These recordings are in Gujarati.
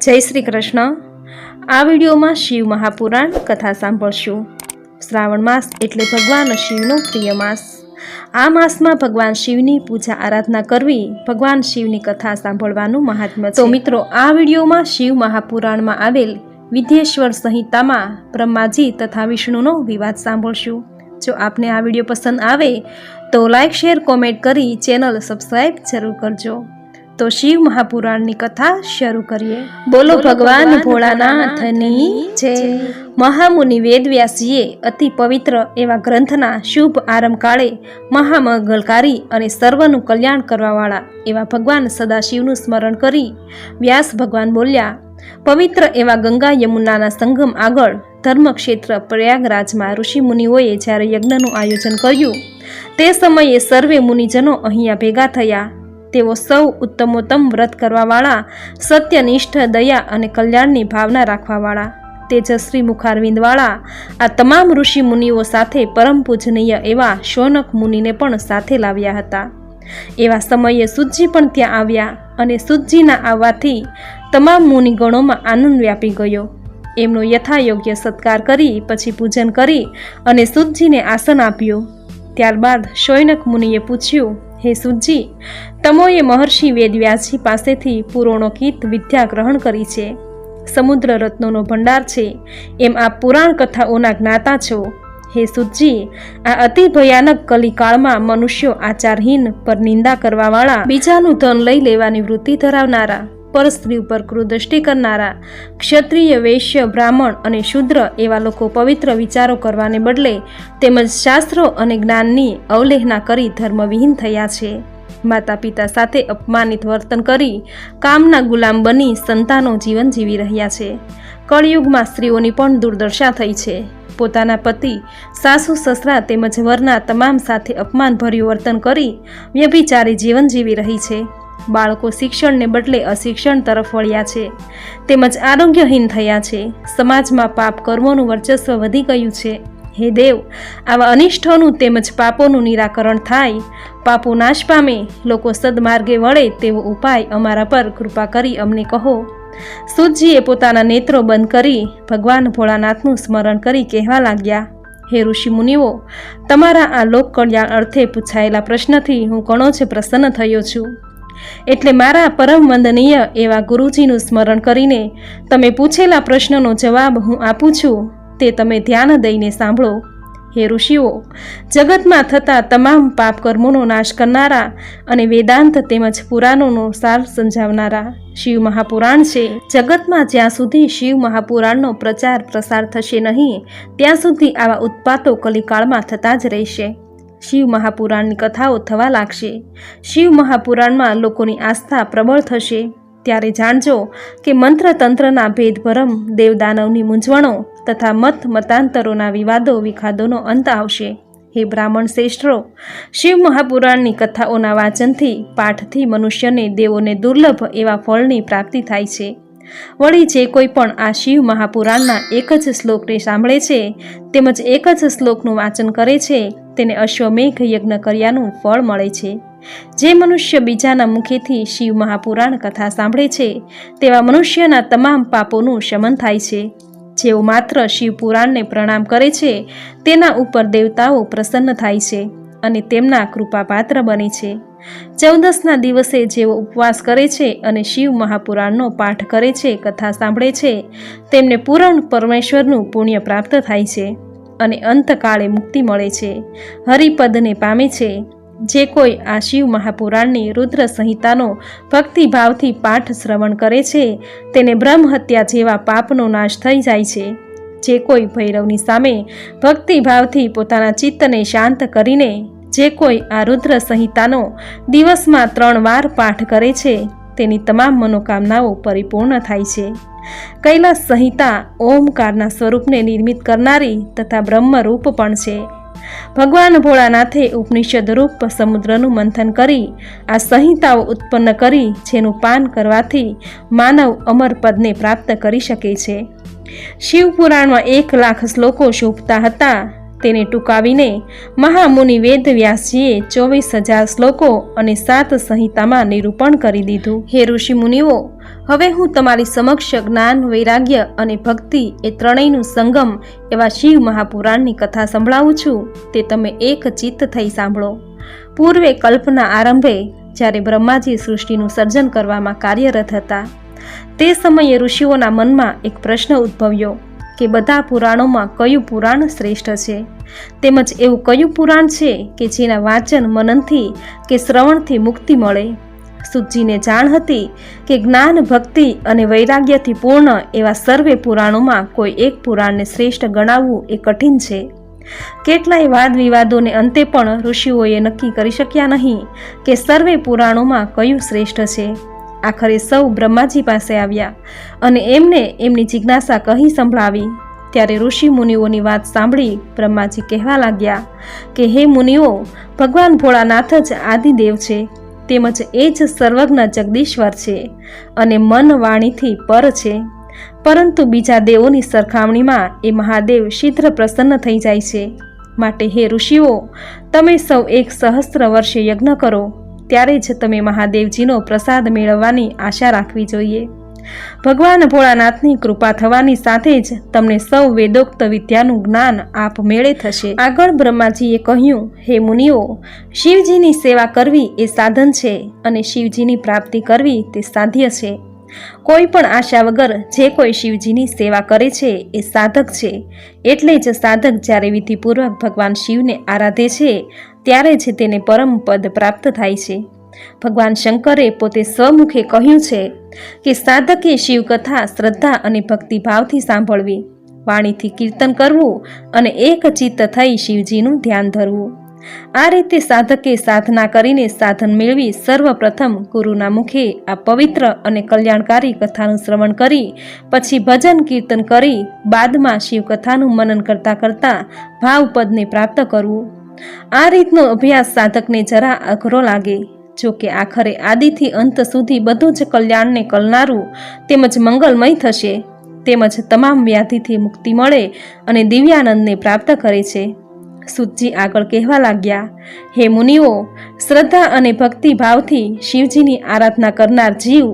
જય શ્રી કૃષ્ણ। આ વિડીયોમાં શિવ મહાપુરાણ કથા સાંભળશું। શ્રાવણ માસ એટલે ભગવાન શિવનો પ્રિય માસ। આ માસમાં ભગવાન શિવની પૂજા આરાધના કરવી, ભગવાન શિવની કથા સાંભળવાનું મહાત્મ્ય છે। તો મિત્રો, આ વિડીયોમાં શિવ મહાપુરાણમાં આવેલ વિદ્યેશ્વર સંહિતામાં બ્રહ્માજી તથા વિષ્ણુનો વિવાદ સાંભળશું। જો આપને આ વિડીયો પસંદ આવે તો લાઈક, શેર, કોમેન્ટ કરી ચેનલ સબસ્ક્રાઈબ જરૂર કરજો। તો શિવ મહાપુરાણની કથા શરૂ કરીએ। બોલો ભગવાન ભોળાનાથની જય। મહામુનિ વેદવ્યાસજીએ અતિ પવિત્ર એવા ગ્રંથના શુભ આરંભ કાળે મહામંગલકારી અને સર્વનું કલ્યાણ કરવાવાળા એવા ભગવાન સદાશિવનું સ્મરણ કરી વ્યાસ ભગવાન બોલ્યા, પવિત્ર એવા ગંગા યમુનાના સંગમ આગળ ધર્મક્ષેત્ર પ્રયાગરાજમાં ઋષિ મુનિઓએ જ્યારે યજ્ઞનું આયોજન કર્યું તે સમયે સર્વે મુનિજનો અહીંયા ભેગા થયા। તેઓ સૌ ઉત્તમોત્તમ વ્રત કરવાવાળા, સત્યનિષ્ઠ, દયા અને કલ્યાણની ભાવના રાખવાવાળા, તેજસ્વી મુખારવિંદવાળા આ તમામ ઋષિ મુનિઓ સાથે પરમ પૂજનીય એવા શૌનક મુનિને પણ સાથે લાવ્યા હતા। એવા સમયે સુતજી પણ ત્યાં આવ્યા અને સુતજીના આવવાથી તમામ મુનિગણોમાં આનંદ વ્યાપી ગયો। એમનો યથાયોગ્ય સત્કાર કરી પછી પૂજન કરી અને સુતજીને આસન આપ્યું। ત્યારબાદ શૌનક મુનિએ પૂછ્યું, હે સુતજી, તમોએ મહર્ષિ વેદવ્યાસજી પાસેથી પુરાણોકિત વિદ્યા ગ્રહણ કરી છે, સમુદ્ર રત્નોનો ભંડાર છે, એમ આપ પુરાણ કથાઓના જ્ઞાતા છો। હે સુતજી, આ અતિ ભયાનક કલિકાળમાં મનુષ્યો આચારહીન, પર નિંદા કરવાવાળા, બીજાનું ધન લઈ લેવાની વૃત્તિ ધરાવનારા, પર સ્ત્રી ઉપર ક્રૂરદ્રષ્ટિ કરનારા, ક્ષત્રિય, વૈશ્ય, બ્રાહ્મણ અને શૂદ્ર એવા લોકો પવિત્ર વિચારો કરવાને બદલે તેમજ શાસ્ત્રો અને જ્ઞાનની અવહેલના કરી ધર્મવિહીન થયા છે। માતા પિતા સાથે અપમાનિત વર્તન કરી કામના ગુલામ બની સંતાનો જીવન જીવી રહ્યા છે। કળિયુગમાં સ્ત્રીઓની પણ દુર્દશા થઈ છે। પોતાના પતિ, સાસુ, સસરા તેમજ વરના તમામ સાથે અપમાનભર્યું વર્તન કરી વ્યભિચારી જીવન જીવી રહી છે। બાળકો શિક્ષણને બદલે અશિક્ષણ તરફ વળ્યા છે તેમજ આરોગ્યહીન થયા છે। સમાજમાં પાપ કર્મોનું વર્ચસ્વ વધી ગયું છે। હે દેવ, આવા અનિષ્ટોનું તેમજ પાપોનું નિરાકરણ થાય, પાપો નાશ પામે, લોકો સદમાર્ગે વળે તેવો ઉપાય અમારા પર કૃપા કરી અમને કહો। સુતજીએ પોતાના નેત્રો બંધ કરી ભગવાન ભોળાનાથનું સ્મરણ કરી કહેવા લાગ્યા, હે ઋષિ મુનિઓ, તમારા આ લોક કલ્યાણ અર્થે પૂછાયેલા પ્રશ્નથી હું ઘણો જ પ્રસન્ન થયો છું। એટલે મારા પરમ વંદનીય એવા ગુરુજીનું સ્મરણ કરીને તમે પૂછેલા પ્રશ્નનો જવાબ હું આપું છું તે તમે ધ્યાન દઈને સાંભળો। હે ઋષિઓ, જગતમાં થતા તમામ પાપ કર્મોનો નાશ કરનારા અને વેદાંત તેમજ પુરાણોનો સાર સમજાવનારા શિવ મહાપુરાણ છે। જગતમાં જ્યાં સુધી શિવ મહાપુરાણનો પ્રચાર પ્રસાર થશે નહીં ત્યાં સુધી આવા ઉત્પાતો કલિકાળમાં થતા જ રહેશે। શિવ મહાપુરાણની કથાઓ થવા લાગશે। શિવ મહાપુરાણમાં લોકોની આસ્થા પ્રબળ થશે। ત્યારે જાણજો કે મંત્ર તંત્રના ભેદભરમ, દેવદાનવની મૂંઝવણો તથા મત મતાંતરોના વિવાદો વિખાદોનો અંત આવશે। હે બ્રાહ્મણ શ્રેષ્ઠો, શિવ મહાપુરાણની કથાઓના વાંચનથી, પાઠથી મનુષ્યને દેવોને દુર્લભ એવા ફળની પ્રાપ્તિ થાય છે। વળી જે કોઈ પણ આ શિવ મહાપુરાણના એક જ શ્લોકને સાંભળે છે તેમજ એક જ શ્લોકનું વાંચન કરે છે તેને અશ્વમેઘ યજ્ઞ કર્યાનું ફળ મળે છે। જે મનુષ્ય બીજાના મુખેથી શિવ મહાપુરાણ કથા સાંભળે છે તેવા મનુષ્યના તમામ પાપોનું શમન થાય છે। જેઓ માત્ર શિવ પુરાણને પ્રણામ કરે છે તેના ઉપર દેવતાઓ પ્રસન્ન થાય છે અને તેમના કૃપાપાત્ર બને છે। 14ના દિવસે જેઓ ઉપવાસ કરે છે અને શિવ મહાપુરાણનો પાઠ કરે છે, કથા સાંભળે છે, તેમને પૂરણ પરમેશ્વરનું પુણ્ય પ્રાપ્ત થાય છે અને અંતકાળે મુક્તિ મળે છે, હરિપદને પામે છે। જે કોઈ આ શિવ મહાપુરાણની રુદ્ર સંહિતાનો ભક્તિભાવથી પાઠ શ્રવણ કરે છે તેને બ્રહ્મહત્યા જેવા પાપનો નાશ થઈ જાય છે। જે કોઈ ભૈરવની સામે ભક્તિભાવથી પોતાના ચિત્તને શાંત કરીને જે કોઈ આ રુદ્ર સંહિતાનો દિવસમાં 3 વાર પાઠ કરે છે તેની તમામ મનોકામનાઓ પરિપૂર્ણ થાય છે। કૈલાસ સંહિતા ઓમકારના સ્વરૂપને નિર્મિત કરનારી તથા બ્રહ્મરૂપ પણ છે। ભગવાન ભોળાનાથે ઉપનિષદ રૂપ સમુદ્રનું મંથન કરી આ સંહિતાઓ ઉત્પન્ન કરી જેનું પાન કરવાથી માનવ અમર પદને પ્રાપ્ત કરી શકે છે। શિવ પુરાણમાં 1 લાખ શ્લોકો શોભતા હતા તેને ટૂંકાવીને મહામુનિ વેદવ્યાસજીએ 24,000 શ્લોકો અને 7 સંહિતામાં નિરૂપણ કરી દીધું। હે ઋષિ મુનિઓ, હવે હું તમારી સમક્ષ જ્ઞાન, વૈરાગ્ય અને ભક્તિ એ ત્રણેયનું સંગમ એવા શિવ મહાપુરાણની કથા સંભળાવું છું. તે તમે એક ચિત્ત થઈ સાંભળો. પૂર્વે કલ્પના આરંભે જ્યારે બ્રહ્માજી સૃષ્ટિનું સર્જન કરવામાં કાર્યરત હતા, તે સમયે ઋષિઓના મનમાં એક પ્રશ્ન ઉદ્ભવ્યો કે બધા પુરાણોમાં કયું પુરાણ શ્રેષ્ઠ છે, તેમજ એવું કયું પુરાણ છે કે જેના વાંચન, મનનથી કે શ્રવણથી મુક્તિ મળે. સુતજીને જાણ હતી કે જ્ઞાન, ભક્તિ અને વૈરાગ્યથી પૂર્ણ એવા સર્વે પુરાણોમાં કોઈ એક પુરાણને શ્રેષ્ઠ ગણાવવું એ કઠિન છે. કેટલાય વાદ વિવાદોને અંતે પણ ઋષિઓએ નક્કી કરી શક્યા નહીં કે સર્વે પુરાણોમાં કયું શ્રેષ્ઠ છે. આખરે સૌ બ્રહ્માજી પાસે આવ્યા અને એમને એમની જિજ્ઞાસા કહી સંભળાવી. ત્યારે ઋષિ મુનિઓની વાત સાંભળી બ્રહ્માજી કહેવા લાગ્યા કે હે મુનિઓ, ભગવાન ભોળાનાથ જ આદિદેવ છે, તેમજ એ જ સર્વજ્ઞ જગદીશ્વર છે અને મન વાણીથી પર છે. પરંતુ બીજા દેવોની સરખામણીમાં એ મહાદેવ શીઘ્ર પ્રસન્ન થઈ જાય છે. માટે હે ઋષિઓ, તમે સૌ 1 સહસ્ત્ર વર્ષે યજ્ઞ કરો, ત્યારે જ તમે મહાદેવજીનો પ્રસાદ મેળવવાની આશા રાખવી જોઈએ. ભગવાન ભોળાનાથની કૃપા થવાની સાથે જ તમને સૌ વેદોક્ત વિદ્યાનું જ્ઞાન આપમેળે થશે. આગળ બ્રહ્માજીએ કહ્યું, હે મુનિઓ, શિવજીની સેવા કરવી એ સાધન છે અને શિવજીની પ્રાપ્તિ કરવી તે સાધ્ય છે. કોઈ પણ આશા વગર જે કોઈ શિવજીની સેવા કરે છે એ સાધક છે. એટલે જ સાધક જ્યારે વિધિપૂર્વક ભગવાન શિવને આરાધે છે ત્યારે જ તેને પરમ પદ પ્રાપ્ત થાય છે. ભગવાન શંકરે પોતે સ્વમુખે કહ્યું છે કે સાધકે શિવકથા શ્રદ્ધા અને ભક્તિભાવથી સાંભળવી, વાણીથી કીર્તન કરવું અને એક ચિત્ત થઈ શિવજીનું ધ્યાન ધરવું. આ રીતે સાધકે સાધના કરીને સાધન મેળવી સર્વપ્રથમ ગુરુના મુખે આ પવિત્ર અને કલ્યાણકારી કથાનું શ્રવણ કરી પછી ભજન કીર્તન કરી બાદમાં શિવકથાનું મનન કરતાં કરતાં ભાવપદને પ્રાપ્ત કરવું. આ રીતનો અભ્યાસ સાધકને જરા અઘરો લાગે. જો કે આખરે આદિથી અંત સુધી બધું જ કલ્યાણને કલનારું તેમજ મંગલમય થશે, તેમજ તમામ વ્યાધિથી મુક્તિ મળે અને દિવ્યાનંદને પ્રાપ્ત કરે છે. સુતજી આગળ કહેવા લાગ્યા, હે મુનિઓ, શ્રદ્ધા અને ભક્તિ ભાવથી શિવજીની આરાધના કરનાર જીવ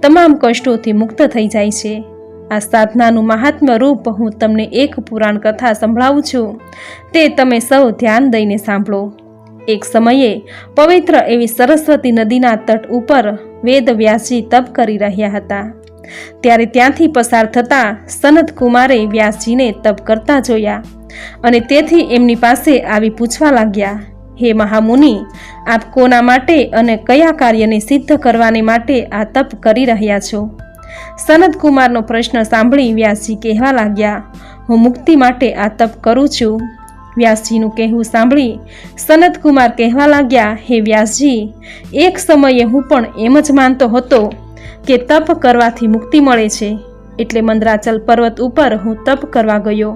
તમામ કષ્ટોથી મુક્ત થઈ જાય છે. આ સાધનાનું મહાત્મ્ય રૂપ હું તમને એક પુરાણ કથા સંભળાવું છું, તે તમે સૌ ધ્યાન દઈને સાંભળો. એક સમયે પવિત્ર એવી સરસ્વતી નદીના તટ ઉપર વેદ વ્યાસજી તપ કરી રહ્યા હતા. ત્યારે ત્યાંથી પસાર થતા સનત કુમારે વ્યાસજીને તપ કરતા જોયા અને તેથી એમની પાસે આવી પૂછવા લાગ્યા, હે મહામુનિ, આપ કોના માટે અને કયા કાર્યને સિદ્ધ કરવાને માટે આ તપ કરી રહ્યા છો? સનત કુમારનો પ્રશ્ન સાંભળી વ્યાસજી કહેવા લાગ્યા, હું મુક્તિ માટે આ તપ કરું છું. વ્યાસજીનું કહેવું સાંભળી સનત કુમાર કહેવા લાગ્યા, હે વ્યાસજી, એક સમયે હું પણ એમ જ માનતો હતો કે તપ કરવાથી મુક્તિ મળે છે, એટલે મંદરાચલ પર્વત ઉપર હું તપ કરવા ગયો.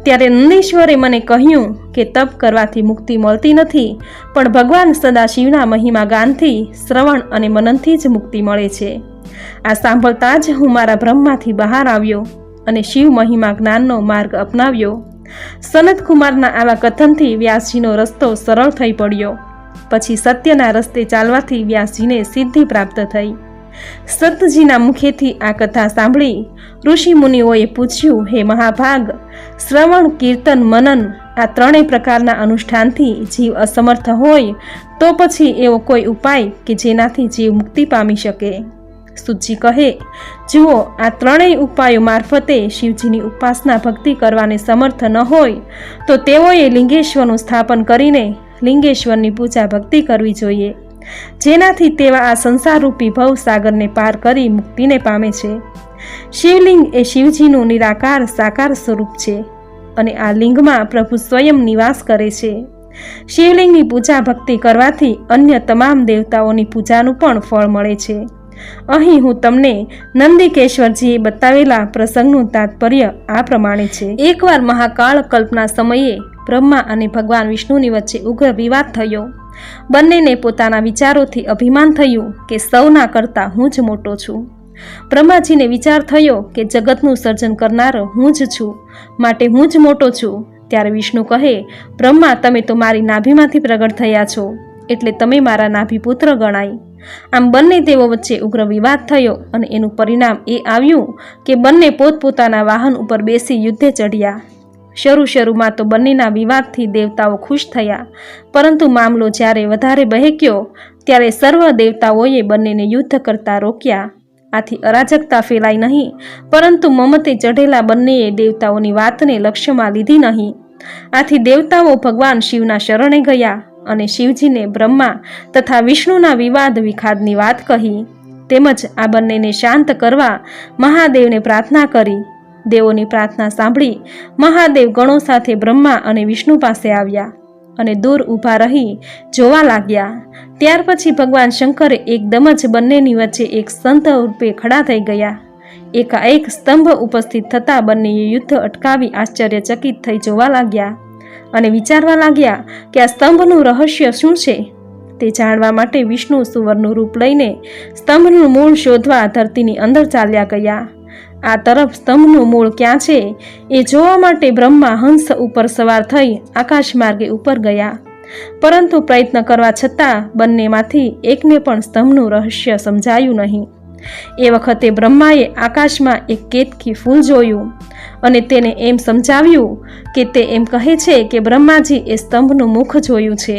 ત્યારે નંદીશ્વરે મને કહ્યું કે તપ કરવાથી મુક્તિ મળતી નથી, પણ ભગવાન સદાશિવના મહિમા ગાનથી, શ્રવણ અને મનનથી જ મુક્તિ મળે છે. આ સાંભળતા જ હું મારા ભ્રમમાંથી બહાર આવ્યો અને શિવ મહિમા જ્ઞાનનો માર્ગ અપનાવ્યો. સનત કુમારના આવા કથનથી વ્યાસજીનો રસ્તો સરળ થઈ પડ્યો. પછી સત્યના રસ્તે ચાલવાથી વ્યાસજીને સિદ્ધિ પ્રાપ્ત થઈ. સતજીના મુખેથી આ કથા સાંભળી ઋષિ મુનિઓએ પૂછ્યું, હે મહાભાગ, શ્રવણ, કીર્તન, મનન આ ત્રણેય પ્રકારના અનુષ્ઠાનથી જીવ અસમર્થ હોય તો પછી એવો કોઈ ઉપાય કે જેનાથી જીવ મુક્તિ પામી શકે? સુતજી કહે, જુઓ, આ ત્રણેય ઉપાયો મારફતે શિવજીની ઉપાસના ભક્તિ કરવાને સમર્થ ન હોય તો તેઓએ લિંગેશ્વરનું સ્થાપન કરીને લિંગેશ્વરની પૂજા ભક્તિ કરવી જોઈએ, જેનાથી તેવા આ સંસારરૂપી ભવસાગરને પાર કરી મુક્તિને પામે છે. શિવલિંગ એ શિવજીનું નિરાકાર સાકાર સ્વરૂપ છે અને આ લિંગમાં પ્રભુ સ્વયં નિવાસ કરે છે. શિવલિંગની પૂજા ભક્તિ કરવાથી અન્ય તમામ દેવતાઓની પૂજાનું પણ ફળ મળે છે. અહીં હું તમને નંદિકેશ્વરજીએ બતાવેલા પ્રસંગનું તાત્પર્ય આ પ્રમાણે છે. એકવાર મહાકાળ કલ્પના સમયે બ્રહ્મા અને ભગવાન વિષ્ણુની વચ્ચે ઉગ્ર વિવાદ થયો. બંનેને પોતાના વિચારોથી અભિમાન થયું કે સૌના કરતાં હું જ મોટો છું. બ્રહ્માજીને વિચાર થયો કે જગતનું સર્જન કરનાર હું જ છું, માટે હું જ મોટો છું. ત્યારે વિષ્ણુ કહે, બ્રહ્મા, તમે તો મારી નાભીમાંથી પ્રગટ થયા છો, એટલે તમે મારા નાભીપુત્ર ગણાય. આમ બંને દેવો વચ્ચે ઉગ્ર વિવાદ થયો અને એનું પરિણામ એ આવ્યું કે બંને પોતપોતાના વાહન ઉપર બેસી યુદ્ધે ચઢ્યા. શરૂમાં તો બંનેના વિવાદથી દેવતાઓ ખુશ થયા, પરંતુ મામલો જ્યારે વધારે બહેક્યો ત્યારે સર્વ દેવતાઓએ બંનેને યુદ્ધ કરતા રોક્યા. આથી અરાજકતા ફેલાઈ નહીં, પરંતુ મમતે ચઢેલા બંનેએ દેવતાઓની વાતને લક્ષ્યમાં લીધી નહીં. આથી દેવતાઓ ભગવાન શિવના શરણે ગયા અને શિવજીને બ્રહ્મા તથા વિષ્ણુના વિવાદ વિખાદની વાત કહી. તેમજ આ બંનેને શાંત કરવા મહાદેવને પ્રાર્થના કરી. દેવોની પ્રાર્થના સાંભળી મહાદેવ ગણો સાથે બ્રહ્મા અને વિષ્ણુ પાસે આવ્યા અને દૂર ઊભા રહી જોવા લાગ્યા. ત્યાર પછી ભગવાન શંકરે એકદમ જ બંનેની વચ્ચે એક સંત રૂપે ખડા થઈ ગયા. એકાએક સ્તંભ ઉપસ્થિત થતાં બંનેએ યુદ્ધ અટકાવી આશ્ચર્યચકિત થઈ જોવા લાગ્યા અને વિચારવા લાગ્યા કે આ સ્તંભનું રહસ્ય શું છે. તે જાણવા માટે વિષ્ણુ સુવરનું રૂપ લઈને સ્તંભનું મૂળ શોધવા ધરતીની અંદર ચાલ્યા ગયા. આ તરફ સ્તંભનું મૂળ ક્યાં છે એ જોવા માટે બ્રહ્મા હંસ ઉપર સવાર થઈ આકાશ માર્ગે ઉપર ગયા, પરંતુ પ્રયત્ન કરવા છતાં બંનેમાંથી એકને પણ સ્તંભનું રહસ્ય સમજાયું નહીં. એ વખતે બ્રહ્માએ આકાશમાં એક કેતકી ફૂલ જોયું અને તેને એમ સમજાવ્યું કે તે એમ કહે છે કે બ્રહ્માજી એ સ્તંભનું મુખ જોયું છે.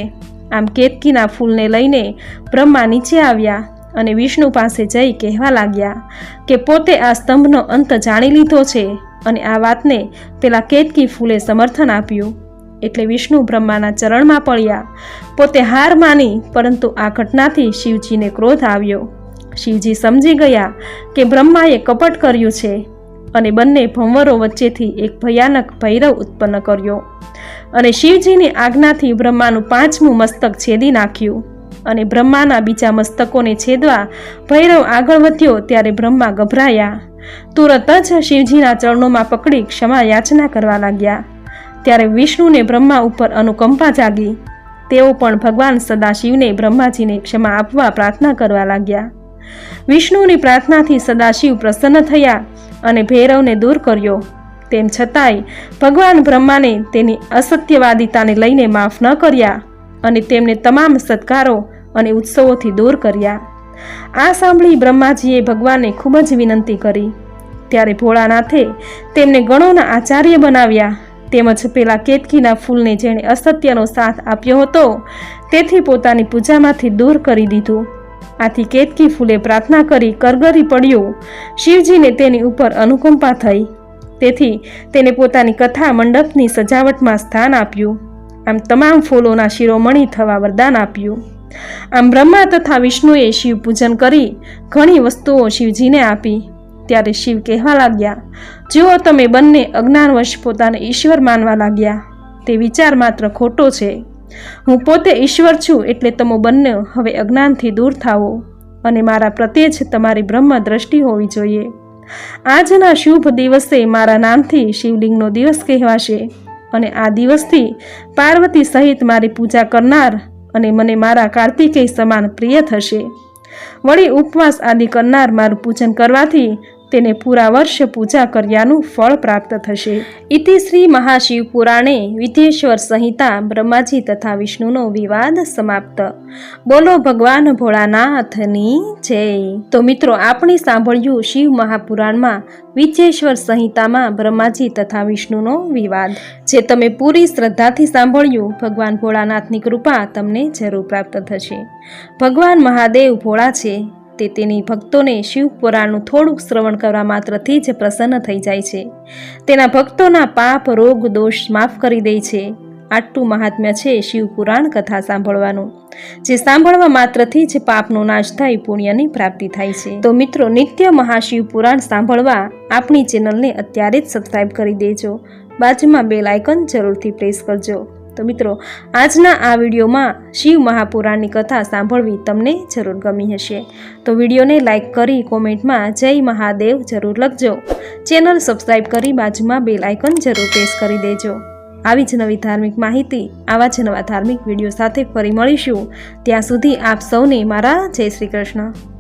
આમ કેતકીના ફૂલને લઈને બ્રહ્મા નીચે આવ્યા અને વિષ્ણુ પાસે જઈ કહેવા લાગ્યા કે પોતે આ સ્તંભનો અંત જાણી લીધો છે અને આ વાતને પેલા કેતકી ફૂલે સમર્થન આપ્યું. એટલે વિષ્ણુ બ્રહ્માના ચરણમાં પડ્યા. પોતે હાર માની, પરંતુ આ ઘટનાથી શિવજીને ક્રોધ આવ્યો. શિવજી સમજી ગયા કે બ્રહ્માએ કપટ કર્યું છે અને બંને ભંવરો વચ્ચેથી એક ભયાનક ભૈરવ ઉત્પન્ન કર્યો અને શિવજીની આજ્ઞાથી બ્રહ્માનું 5મું મસ્તક છેદી નાખ્યું. અને બ્રહ્માના બીજા મસ્તકોને છેદવા ભૈરવ આગળ વધ્યો ત્યારે બ્રહ્મા ગભરાયા. તુરત જ શિવજીના ચરણોમાં પકડી ક્ષમા યાચના કરવા લાગ્યા. ત્યારે વિષ્ણુને બ્રહ્મા ઉપર અનુકંપા જાગી. તેઓ પણ ભગવાન સદાશિવને બ્રહ્માજીને ક્ષમા આપવા પ્રાર્થના કરવા લાગ્યા. વિષ્ણુની પ્રાર્થનાથી સદાશિવ પ્રસન્ન થયા અને ભૈરવને દૂર કર્યો. તેમ છતાંય ભગવાન બ્રહ્માને તેની અસત્યવાદિતાને લઈને માફ ન કર્યા અને તેમને તમામ સત્કારો અને ઉત્સવોથી દૂર કર્યા. આ સાંભળી બ્રહ્માજીએ ભગવાનને ખૂબ જ વિનંતી કરી. ત્યારે ભોળાનાથે તેમને ગણોના આચાર્ય બનાવ્યા. તેમજ પેલા કેતકીના ફૂલને જેણે અસત્યનો સાથ આપ્યો હતો તેથી પોતાની પૂજામાંથી દૂર કરી દીધું. આથી કેતકી ફૂલે પ્રાર્થના કરી કરગરી પડ્યું. શિવજીને તેની ઉપર અનુકંપા થઈ, તેથી તેને પોતાની કથા મંડપની સજાવટમાં સ્થાન આપ્યું. આમ તમામ ફૂલોના શિરોમણી થવા વરદાન આપ્યું. આમ બ્રહ્મા તથા વિષ્ણુએ શિવ પૂજન કરી ઘણી વસ્તુઓ શિવજીને આપી. ત્યારે શિવ કહેવા લાગ્યા, જુઓ તમે બંને અજ્ઞાનવશ પોતાને ઈશ્વર માનવા લાગ્યા. તે વિચાર માત્ર ખોટો છે. હું પોતે ઈશ્વર છું, એટલે તમે બંને હવે અજ્ઞાનથી દૂર થાઓ અને મારા પ્રત્યે જ તમારી બ્રહ્મ દ્રષ્ટિ હોવી જોઈએ. આજના શુભ દિવસે મારા નામથી શિવલિંગનો દિવસ કહેવાશે અને આ દિવસથી પાર્વતી સહિત મારી પૂજા કરનાર અને મને મારા કાર્તિકેય સમાન પ્રિય થશે. વળી ઉપવાસ આદિ કરનાર મારું પૂજન કરવાથી તેને પૂરા વર્ષ પૂજા કર્યાનું ફળ પ્રાપ્ત થશે. ઇતિ શ્રી મહાશિવ પુરાણે વિદ્યેશ્વર સંહિતા બ્રહ્માજી તથા વિષ્ણુનો વિવાદ સમાપ્ત. બોલો ભગવાન ભોળાનાથની જય. તો મિત્રો, આપણે સાંભળ્યું શિવ મહાપુરાણમાં વિદ્યેશ્વર સંહિતામાં બ્રહ્માજી તથા વિષ્ણુનો વિવાદ. જે તમે પૂરી શ્રદ્ધાથી સાંભળ્યું, ભગવાન ભોળાનાથની કૃપા તમને જરૂર પ્રાપ્ત થશે. ભગવાન મહાદેવ ભોળા છે. તે તેની ભક્તોને શિવ પુરાણનું થોડુંક શ્રવણ કરવા માત્રથી જ પ્રસન્ન થઈ જાય છે. તેના ભક્તોના પાપ રોગ દોષ માફ કરી દે છે. આટલું મહાત્મ્ય છે શિવ પુરાણ કથા સાંભળવાનું, જે સાંભળવા માત્રથી જ પાપનો નાશ થઈ પુણ્યની પ્રાપ્તિ થાય છે. તો મિત્રો, નિત્ય મહાશિવ પુરાણ સાંભળવા આપણી ચેનલને અત્યારે જ સબસ્ક્રાઈબ કરી દેજો. બાજુમાં બેલ આઇકન જરૂરથી પ્રેસ કરજો. તો મિત્રો, આજના આ વિડીયોમાં શિવ મહાપુરાણની કથા સાંભળવી તમને જરૂર ગમી હશે. તો વિડીયોને લાઇક કરી કોમેન્ટમાં જય મહાદેવ જરૂર લખજો. ચેનલ સબસ્ક્રાઈબ કરી બાજુમાં બેલ આઇકન જરૂર પ્રેસ કરી દેજો. આવી જ નવી ધાર્મિક માહિતી, આવા જ નવા ધાર્મિક વિડીયો સાથે ફરી મળીશું. ત્યાં સુધી આપ સૌને મારા જય શ્રી કૃષ્ણ.